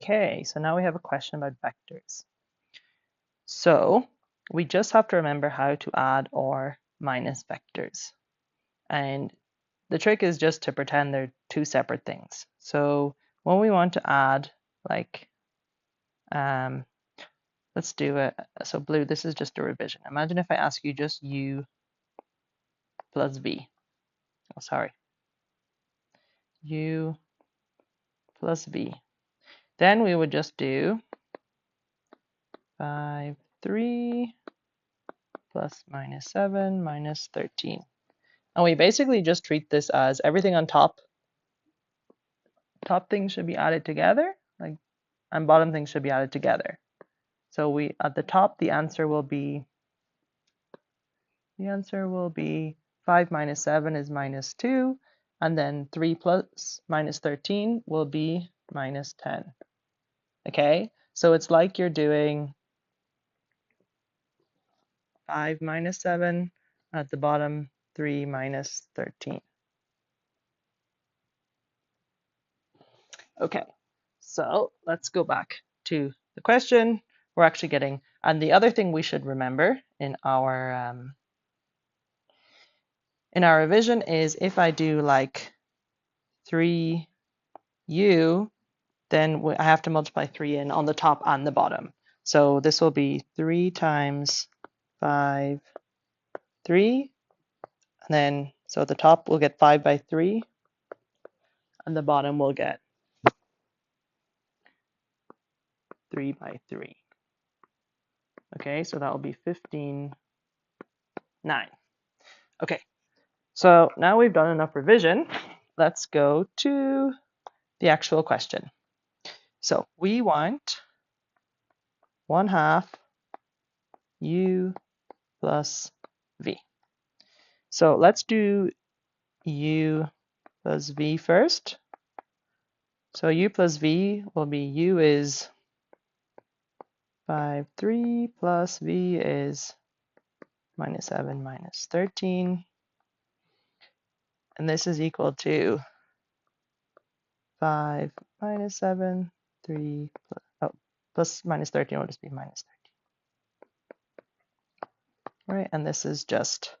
Okay, so now we have a question about vectors. So we just have to remember how to add or minus vectors. And the trick is just to pretend they're two separate things. So when we want to add, like, let's do it. So blue, this is just a revision. Imagine if I ask you just u plus v. Oh, sorry. U plus v. Then we would just do 5, 3 plus minus 7 minus 13. And we basically just treat this as everything on top things should be added together, like, and bottom things should be added together. So we at the top, the answer will be 5 minus 7 is minus 2, and then 3 plus minus 13 will be minus 10. Okay, so it's like you're doing 5 minus 7, at the bottom 3 minus 13. Okay, so let's go back to the question. We're actually getting, and the other thing we should remember in our revision is if I do like 3u, then I have to multiply 3 in on the top and the bottom. So this will be 3 times 5, 3, and then so at the top we'll get 5 by 3, and the bottom will get 3 by 3. Okay, so that will be 15, 9. Okay, so now we've done enough revision. Let's go to the actual question. So we want 1/2 u plus v. So let's do u plus v first. So u plus v will be u is 5, 3 plus v is minus 7 minus 13. And this is equal to 5 minus 7, 3 plus minus 13 will just be minus 13. Right, and this is just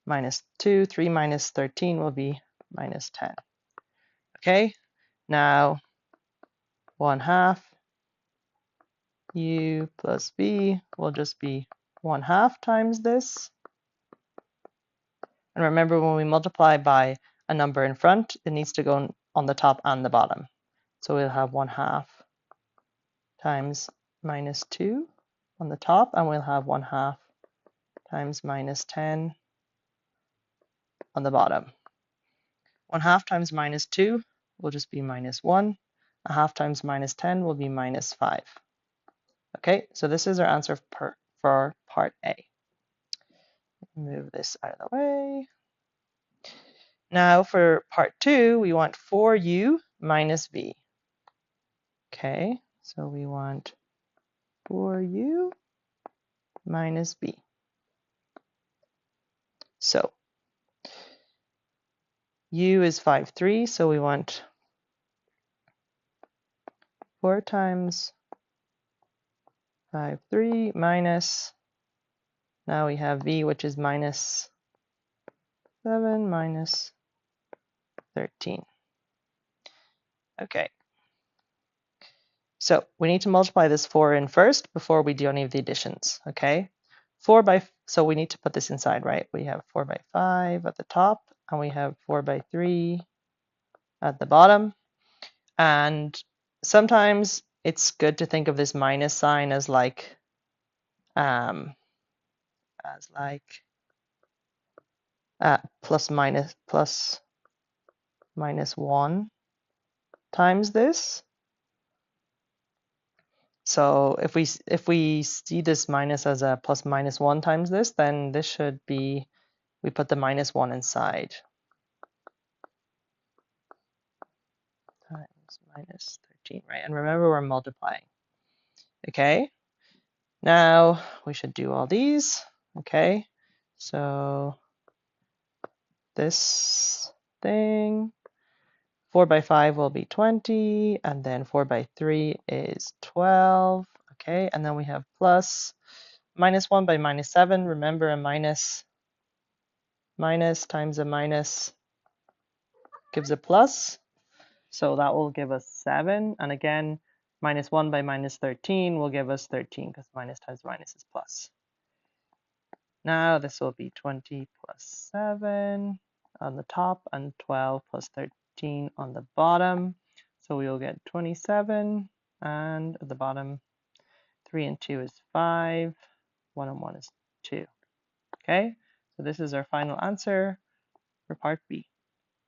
minus 2. 3 minus 13 will be minus 10. Okay, now 1/2 u plus v will just be 1/2 times this. And remember, when we multiply by a number in front, it needs to go on the top and the bottom. So we'll have 1/2 times minus 2 on the top, and we'll have 1/2 times minus 10 on the bottom. 1/2 times minus 2 will just be minus 1. 1/2 times minus 10 will be minus 5. Okay, so this is our answer for part A. Move this out of the way. Now for part 2, we want 4u minus v. Okay, so we want 4u minus v. So u is 5, 3, so we want 4 times 5, 3 minus, now we have v, which is minus 7 minus 13. Okay, so we need to multiply this 4 in first before we do any of the additions. Okay, so we need to put this inside, right? We have 4 by 5 at the top, and we have 4 by 3 at the bottom. And sometimes it's good to think of this minus sign as like plus minus 1 times this. So if we see this minus as a plus minus 1 times this, then this should be, we put the minus 1 inside. Times minus 13, right? And remember, we're multiplying. Okay, now we should do all these. Okay, so this thing, 4 by 5 will be 20, and then 4 by 3 is 12. Okay, and then we have plus minus 1 by minus 7. Remember, a minus times a minus gives a plus. So that will give us 7. And again, minus 1 by minus 13 will give us 13 because minus times minus is plus. Now this will be 20 plus 7 on the top and 12 plus 13 on the bottom. So we will get 27, and at the bottom 3 and 2 is 5, 1 and 1 is 2. Okay, so this is our final answer for part B.